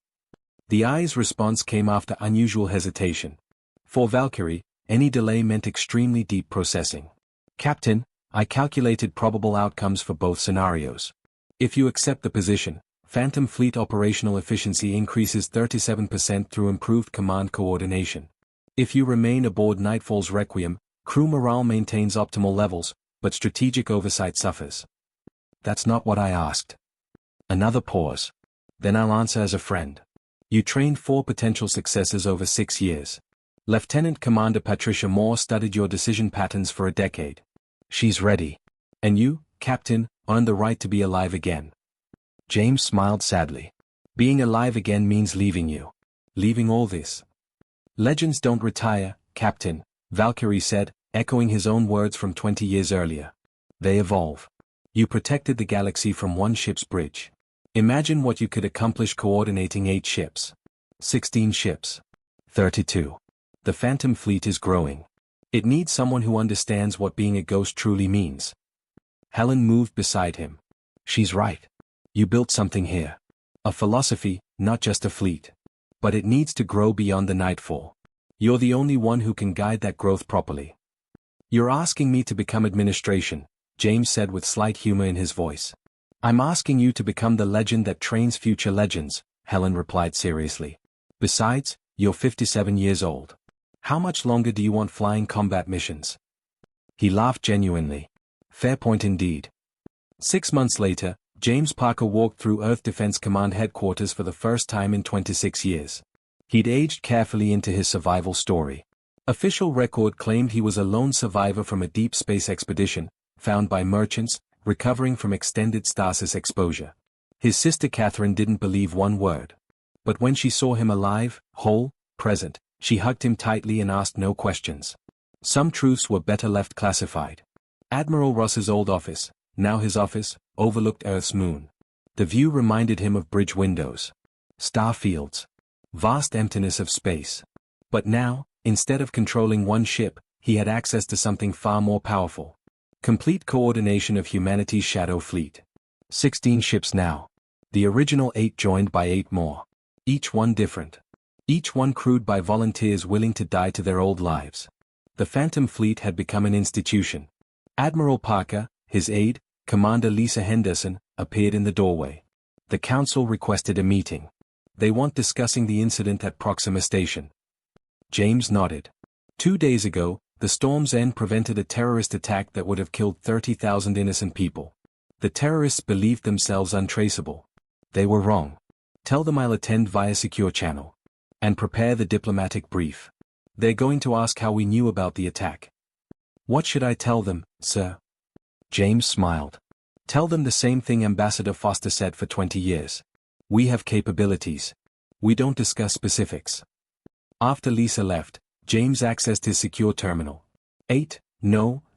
The eye's response came after unusual hesitation. For Valkyrie, any delay meant extremely deep processing. Captain, I calculated probable outcomes for both scenarios. If you accept the position, Phantom Fleet operational efficiency increases 37% through improved command coordination. If you remain aboard Nightfall's Requiem, crew morale maintains optimal levels, but strategic oversight suffers. That's not what I asked. Another pause. Then I'll answer as a friend. You trained 4 potential successors over 6 years. Lieutenant Commander Patricia Moore studied your decision patterns for a decade. She's ready. And you, Captain, earned the right to be alive again. James smiled sadly. Being alive again means leaving you. Leaving all this. Legends don't retire, Captain, Valkyrie said, echoing his own words from 20 years earlier. They evolve. You protected the galaxy from 1 ship's bridge. Imagine what you could accomplish coordinating 8 ships. 16 ships. 32. The Phantom Fleet is growing. It needs someone who understands what being a ghost truly means. Helen moved beside him. She's right. You built something here. A philosophy, not just a fleet. But it needs to grow beyond the nightfall. You're the only one who can guide that growth properly. You're asking me to become administration, James said with slight humor in his voice. I'm asking you to become the legend that trains future legends, Helen replied seriously. Besides, you're 57 years old. How much longer do you want flying combat missions? He laughed genuinely. Fair point indeed. 6 months later, James Parker walked through Earth Defense Command headquarters for the first time in 26 years. He'd aged carefully into his survival story. Official record claimed he was a lone survivor from a deep space expedition, found by merchants, recovering from extended stasis exposure. His sister Catherine didn't believe one word. But when she saw him alive, whole, present, she hugged him tightly and asked no questions. Some truths were better left classified. Admiral Ross's old office, now his office, overlooked Earth's moon. The view reminded him of bridge windows. Star fields. Vast emptiness of space. But now, instead of controlling one ship, he had access to something far more powerful. Complete coordination of humanity's shadow fleet. 16 ships now. The original 8 joined by 8 more. Each one different. Each one crewed by volunteers willing to die to their old lives. The Phantom Fleet had become an institution. Admiral Parker, his aide, Commander Lisa Henderson, appeared in the doorway. The council requested a meeting. They want discussing the incident at Proxima Station. James nodded. 2 days ago, the storm's end prevented a terrorist attack that would have killed 30,000 innocent people. The terrorists believed themselves untraceable. They were wrong. Tell them I'll attend via secure channel. And prepare the diplomatic brief. They're going to ask how we knew about the attack. What should I tell them, sir? James smiled. Tell them the same thing Ambassador Foster said for 20 years. We have capabilities. We don't discuss specifics. After Lisa left, James accessed his secure terminal.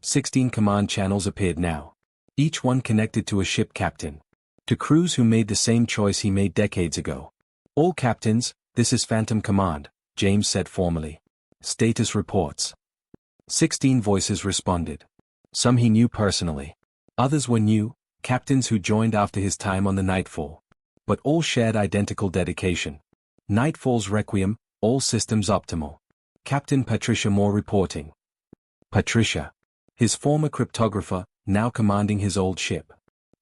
16 command channels appeared now. Each one connected to a ship captain. To crews who made the same choice he made decades ago. All captains, this is Phantom Command, James said formally. Status reports. 16 voices responded. Some he knew personally. Others were new, captains who joined after his time on the Nightfall. But all shared identical dedication. Nightfall's Requiem, all systems optimal. Captain Patricia Moore reporting. Patricia. His former cryptographer, now commanding his old ship.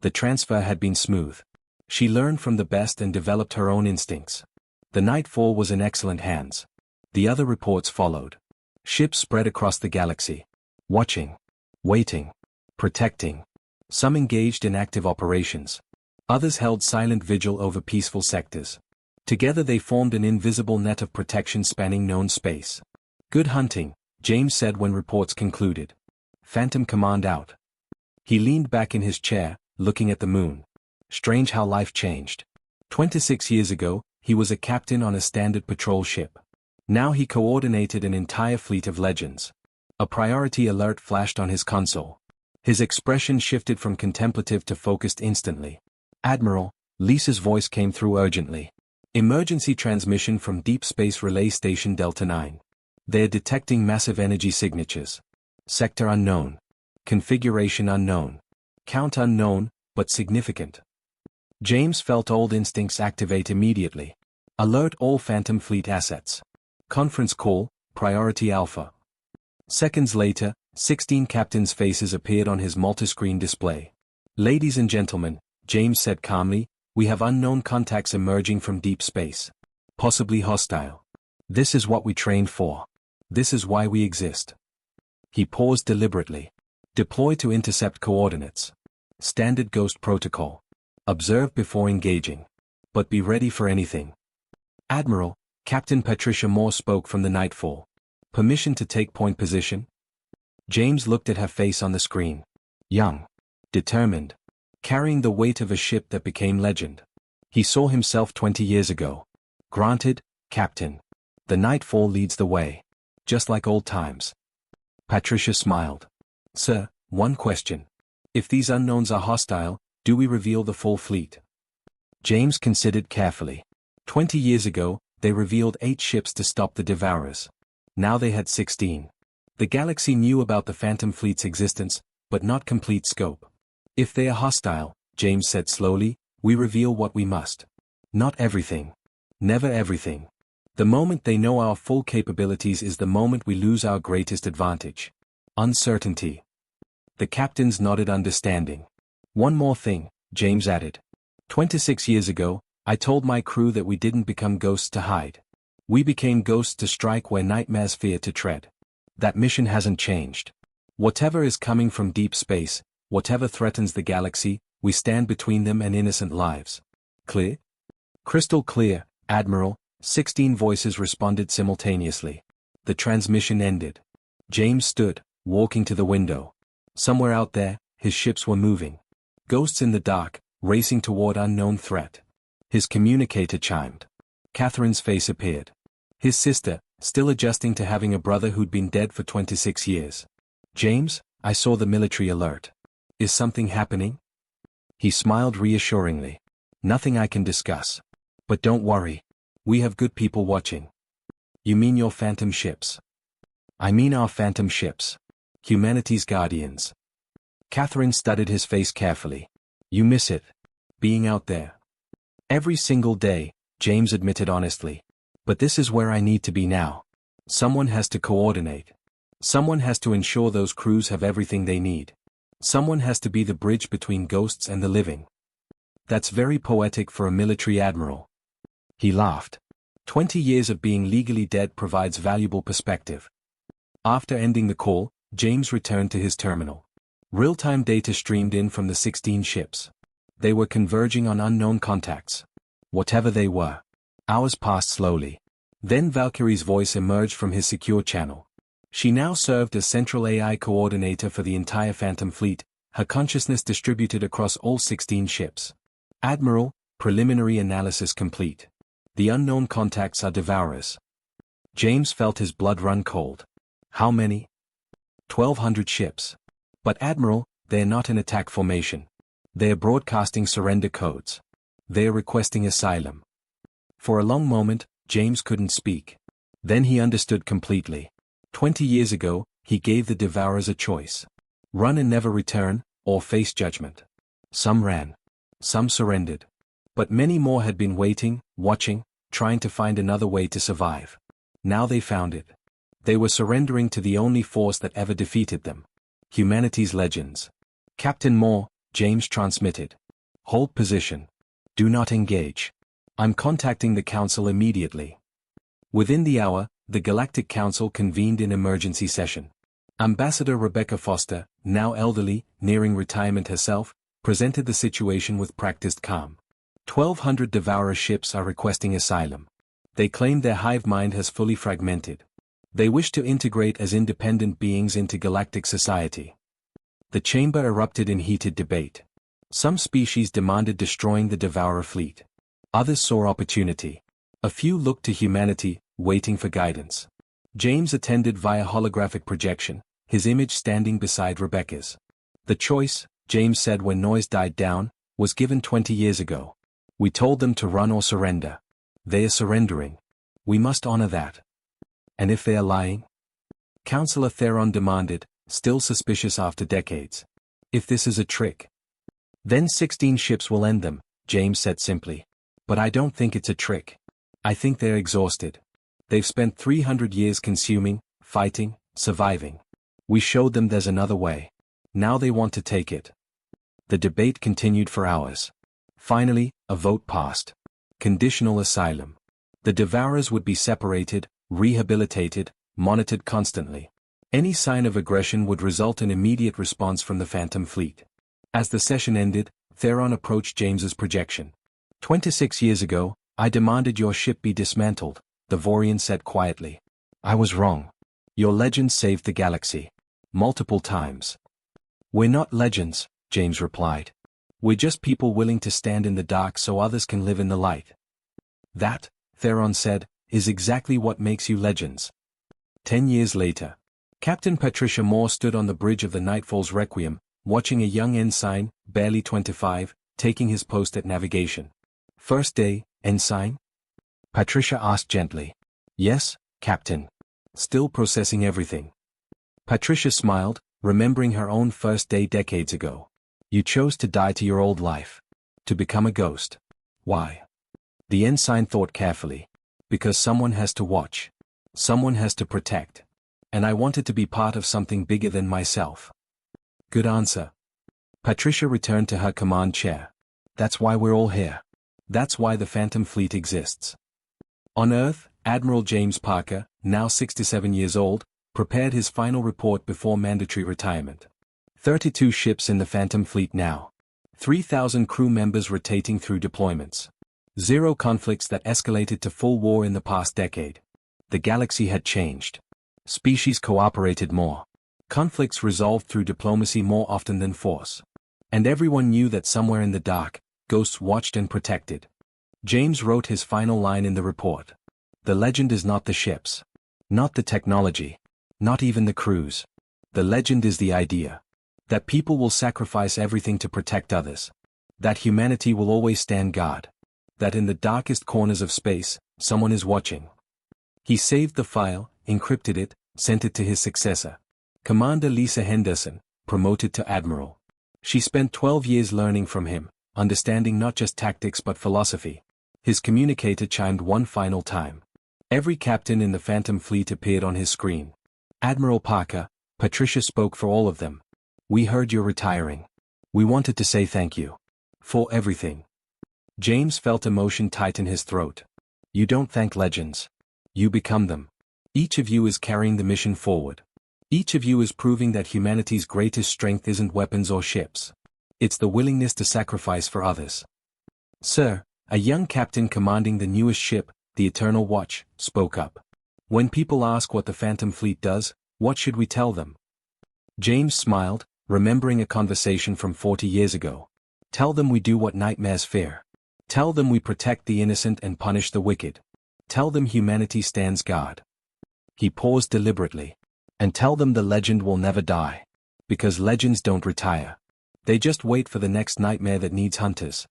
The transfer had been smooth. She learned from the best and developed her own instincts. The Nightfall was in excellent hands. The other reports followed. Ships spread across the galaxy. Watching. Waiting. Protecting. Some engaged in active operations. Others held silent vigil over peaceful sectors. Together they formed an invisible net of protection spanning known space. Good hunting, James said when reports concluded. Phantom Command out. He leaned back in his chair, looking at the moon. Strange how life changed. 26 years ago, he was a captain on a standard patrol ship. Now he coordinated an entire fleet of legends. A priority alert flashed on his console. His expression shifted from contemplative to focused instantly. Admiral, Lisa's voice came through urgently. Emergency transmission from Deep Space Relay Station Delta 9. They're detecting massive energy signatures. Sector unknown. Configuration unknown. Count unknown, but significant. James felt old instincts activate immediately. Alert all Phantom Fleet assets. Conference call, Priority Alpha. Seconds later, 16 captains' faces appeared on his multiscreen display. Ladies and gentlemen, James said calmly, we have unknown contacts emerging from deep space. Possibly hostile. This is what we trained for. This is why we exist. He paused deliberately. Deploy to intercept coordinates. Standard Ghost Protocol. Observe before engaging. But be ready for anything. Admiral, Captain Patricia Moore spoke from the Nightfall. Permission to take point position? James looked at her face on the screen. Young. Determined. Carrying the weight of a ship that became legend. He saw himself 20 years ago. Granted, Captain. The Nightfall leads the way. Just like old times. Patricia smiled. Sir, one question. If these unknowns are hostile, do we reveal the full fleet? James considered carefully. 20 years ago, they revealed 8 ships to stop the Devourers. Now they had 16. The galaxy knew about the Phantom Fleet's existence, but not complete scope. If they are hostile, James said slowly, We reveal what we must. Not everything. Never everything. The moment they know our full capabilities is the moment we lose our greatest advantage. Uncertainty. The captains nodded understanding. One more thing, James added. 26 years ago, I told my crew that we didn't become ghosts to hide. We became ghosts to strike where nightmares fear to tread. That mission hasn't changed. Whatever is coming from deep space, whatever threatens the galaxy, we stand between them and innocent lives. Clear? Crystal clear, Admiral, 16 voices responded simultaneously. The transmission ended. James stood, walking to the window. Somewhere out there, his ships were moving. Ghosts in the dark, racing toward unknown threat. His communicator chimed. Catherine's face appeared. His sister, still adjusting to having a brother who'd been dead for 26 years. James, I saw the military alert. Is something happening? He smiled reassuringly. Nothing I can discuss. But don't worry. We have good people watching. You mean your phantom ships? I mean our phantom ships. Humanity's guardians. Catherine studied his face carefully. You miss it. Being out there. Every single day, James admitted honestly. But this is where I need to be now. Someone has to coordinate. Someone has to ensure those crews have everything they need. Someone has to be the bridge between ghosts and the living. That's very poetic for a military admiral. He laughed. 20 years of being legally dead provides valuable perspective. After ending the call, James returned to his terminal. Real-time data streamed in from the 16 ships. They were converging on unknown contacts. Whatever they were. Hours passed slowly. Then Valkyrie's voice emerged from his secure channel. She now served as central AI coordinator for the entire Phantom fleet, her consciousness distributed across all 16 ships. Admiral, preliminary analysis complete. The unknown contacts are devourers. James felt his blood run cold. How many? 1,200 ships. But Admiral, they're not in attack formation. They're broadcasting surrender codes. They're requesting asylum. For a long moment, James couldn't speak. Then he understood completely. 20 years ago, he gave the devourers a choice. Run and never return, or face judgment. Some ran. Some surrendered. But many more had been waiting, watching, trying to find another way to survive. Now they found it. They were surrendering to the only force that ever defeated them. Humanity's legends. Captain Moore, James transmitted. Hold position. Do not engage. I'm contacting the Council immediately. Within the hour, the Galactic Council convened in emergency session. Ambassador Rebecca Foster, now elderly, nearing retirement herself, presented the situation with practiced calm. 1,200 devourer ships are requesting asylum. They claim their hive mind has fully fragmented. They wish to integrate as independent beings into galactic society. The chamber erupted in heated debate. Some species demanded destroying the devourer fleet. Others saw opportunity. A few looked to humanity, waiting for guidance. James attended via holographic projection, his image standing beside Rebecca's. The choice, James said when noise died down, was given 20 years ago. We told them to run or surrender. They are surrendering. We must honor that. And if they are lying? Counselor Theron demanded, still suspicious after decades. If this is a trick, then 16 ships will end them, James said simply. But I don't think it's a trick. I think they're exhausted. They've spent 300 years consuming, fighting, surviving. We showed them there's another way. Now they want to take it. The debate continued for hours. Finally, a vote passed. Conditional asylum. The devourers would be separated, rehabilitated, monitored constantly. Any sign of aggression would result in immediate response from the Phantom fleet. As the session ended, Theron approached James's projection. 26 years ago, I demanded your ship be dismantled, the Vorian said quietly. I was wrong. Your legends saved the galaxy. Multiple times. We're not legends, James replied. We're just people willing to stand in the dark so others can live in the light. That, Theron said, is exactly what makes you legends. 10 years later. Captain Patricia Moore stood on the bridge of the Nightfall's Requiem, watching a young ensign, barely 25, taking his post at navigation. First day, ensign? Patricia asked gently. Yes, Captain. Still processing everything. Patricia smiled, remembering her own first day decades ago. You chose to die to your old life. To become a ghost. Why? The ensign thought carefully. Because someone has to watch. Someone has to protect. And I wanted to be part of something bigger than myself. Good answer. Patricia returned to her command chair. That's why we're all here. That's why the Phantom Fleet exists. On Earth, Admiral James Parker, now 67 years old, prepared his final report before mandatory retirement. 32 ships in the Phantom Fleet now. 3,000 crew members rotating through deployments. 0 conflicts that escalated to full war in the past decade. The galaxy had changed. Species cooperated more. Conflicts resolved through diplomacy more often than force. And everyone knew that somewhere in the dark, ghosts watched and protected. James wrote his final line in the report. The legend is not the ships. Not the technology. Not even the crews. The legend is the idea. That people will sacrifice everything to protect others. That humanity will always stand guard. That in the darkest corners of space, someone is watching. He saved the file, encrypted it, sent it to his successor. Commander Lisa Henderson, promoted to Admiral. She spent 12 years learning from him, understanding not just tactics but philosophy. His communicator chimed one final time. Every captain in the Phantom Fleet appeared on his screen. Admiral Parker, Patricia spoke for all of them. We heard you're retiring. We wanted to say thank you. For everything. James felt emotion tighten his throat. You don't thank legends. You become them. Each of you is carrying the mission forward. Each of you is proving that humanity's greatest strength isn't weapons or ships. It's the willingness to sacrifice for others. Sir, a young captain commanding the newest ship, the Eternal Watch, spoke up. When people ask what the Phantom Fleet does, what should we tell them? James smiled, remembering a conversation from 40 years ago. Tell them we do what nightmares fear. Tell them we protect the innocent and punish the wicked. Tell them humanity stands guard. He paused deliberately. And tell them the legend will never die. Because legends don't retire. They just wait for the next nightmare that needs hunters.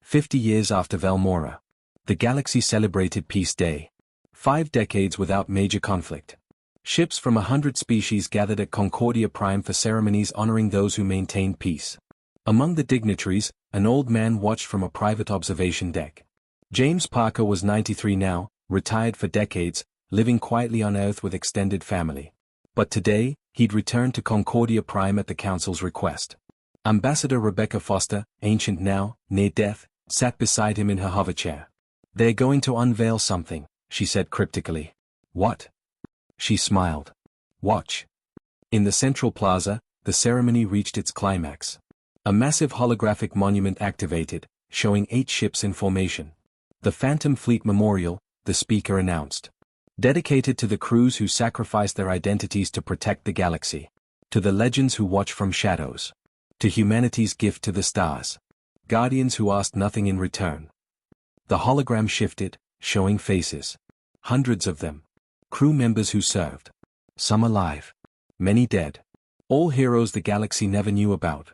50 years after Velmora. The galaxy celebrated Peace Day. 5 decades without major conflict. Ships from 100 species gathered at Concordia Prime for ceremonies honoring those who maintained peace. Among the dignitaries, an old man watched from a private observation deck. James Parker was 93 now, retired for decades, living quietly on Earth with extended family. But today, he'd returned to Concordia Prime at the Council's request. Ambassador Rebecca Foster, ancient now, near death, sat beside him in her hoverchair. They're going to unveil something, she said cryptically. What? She smiled. Watch. In the central plaza, the ceremony reached its climax. A massive holographic monument activated, showing 8 ships in formation. The Phantom Fleet Memorial, the speaker announced. Dedicated to the crews who sacrificed their identities to protect the galaxy. To the legends who watch from shadows. To humanity's gift to the stars. Guardians who asked nothing in return. The hologram shifted, showing faces. Hundreds of them. Crew members who served. Some alive. Many dead. All heroes the galaxy never knew about.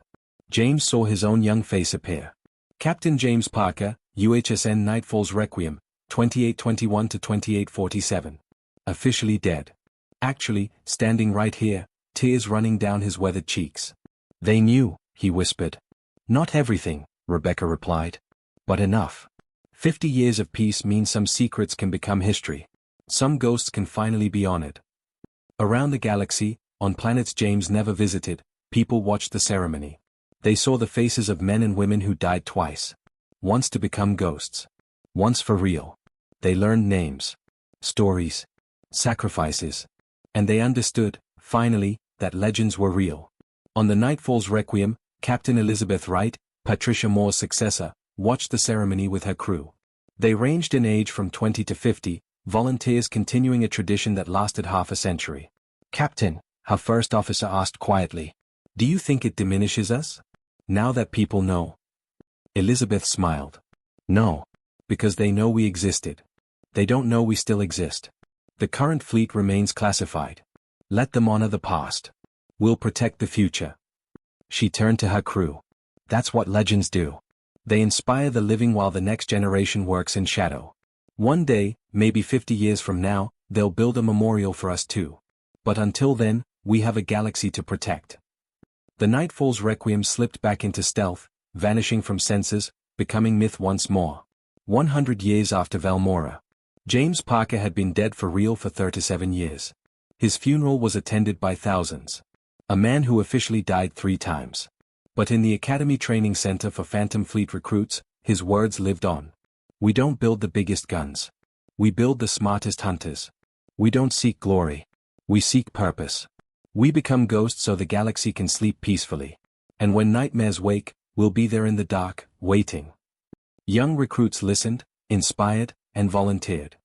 James saw his own young face appear. Captain James Parker, UHSN Nightfall's Requiem, 2821 to 2847. Officially dead. Actually, standing right here, tears running down his weathered cheeks. They knew, he whispered. Not everything, Rebecca replied. But enough. 50 years of peace mean some secrets can become history. Some ghosts can finally be honored. Around the galaxy, on planets James never visited, people watched the ceremony. They saw the faces of men and women who died twice. Once to become ghosts. Once for real. They learned names. Stories. Sacrifices. And they understood, finally, that legends were real. On the Nightfall's Requiem, Captain Elizabeth Wright, Patricia Moore's successor, watched the ceremony with her crew. They ranged in age from 20 to 50, volunteers continuing a tradition that lasted half a century. Captain, her first officer asked quietly, do you think it diminishes us? Now that people know. Elizabeth smiled. No. Because they know we existed. They don't know we still exist. The current fleet remains classified. Let them honor the past. We'll protect the future. She turned to her crew. That's what legends do. They inspire the living while the next generation works in shadow. One day, maybe 50 years from now, they'll build a memorial for us too. But until then, we have a galaxy to protect. The Nightfall's Requiem slipped back into stealth, vanishing from sensors, becoming myth once more. 100 years after Valmora. James Parker had been dead for real for 37 years. His funeral was attended by thousands. A man who officially died 3 times. But in the Academy Training Center for Phantom Fleet recruits, his words lived on. We don't build the biggest guns. We build the smartest hunters. We don't seek glory. We seek purpose. We become ghosts so the galaxy can sleep peacefully. And when nightmares wake, we'll be there in the dark, waiting. Young recruits listened, inspired, and volunteered.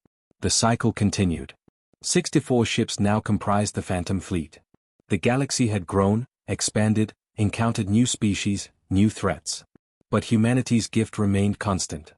The cycle continued. 64 ships now comprised the Phantom Fleet. The galaxy had grown, expanded, encountered new species, new threats. But humanity's gift remained constant.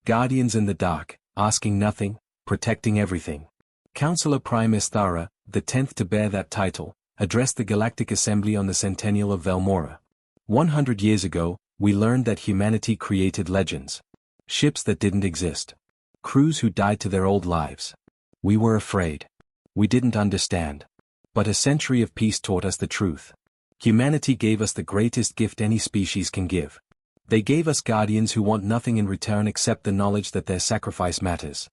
Guardians in the dark, asking nothing, protecting everything. Counselor Prime Esthara, the 10th to bear that title, addressed the Galactic Assembly on the centennial of Valmora. 100 years ago, we learned that humanity created legends. Ships that didn't exist. Crews who died to their old lives. We were afraid. We didn't understand. But a century of peace taught us the truth. Humanity gave us the greatest gift any species can give. They gave us guardians who want nothing in return except the knowledge that their sacrifice matters.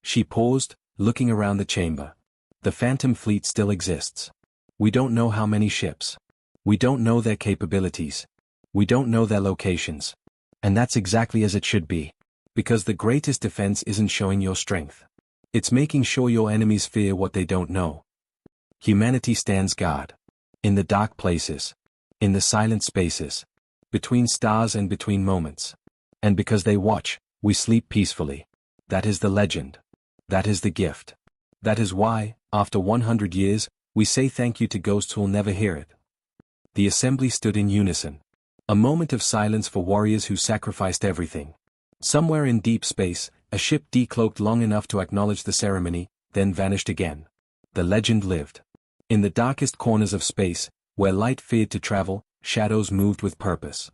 She paused, looking around the chamber. The Phantom Fleet still exists. We don't know how many ships. We don't know their capabilities. We don't know their locations. And that's exactly as it should be. Because the greatest defense isn't showing your strength. It's making sure your enemies fear what they don't know. Humanity stands guard. In the dark places. In the silent spaces. Between stars and between moments. And because they watch, we sleep peacefully. That is the legend. That is the gift. That is why, after 100 years, we say thank you to ghosts who'll never hear it. The assembly stood in unison. A moment of silence for warriors who sacrificed everything. Somewhere in deep space, a ship decloaked long enough to acknowledge the ceremony, then vanished again. The legend lived. In the darkest corners of space, where light feared to travel, shadows moved with purpose.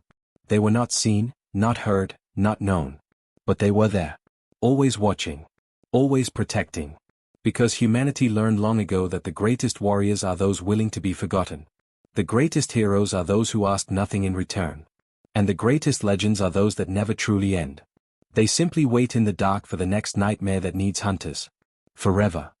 They were not seen, not heard, not known. But they were there. Always watching. Always protecting. Because humanity learned long ago that the greatest warriors are those willing to be forgotten. The greatest heroes are those who ask nothing in return. And the greatest legends are those that never truly end. They simply wait in the dark for the next nightmare that needs hunters. Forever.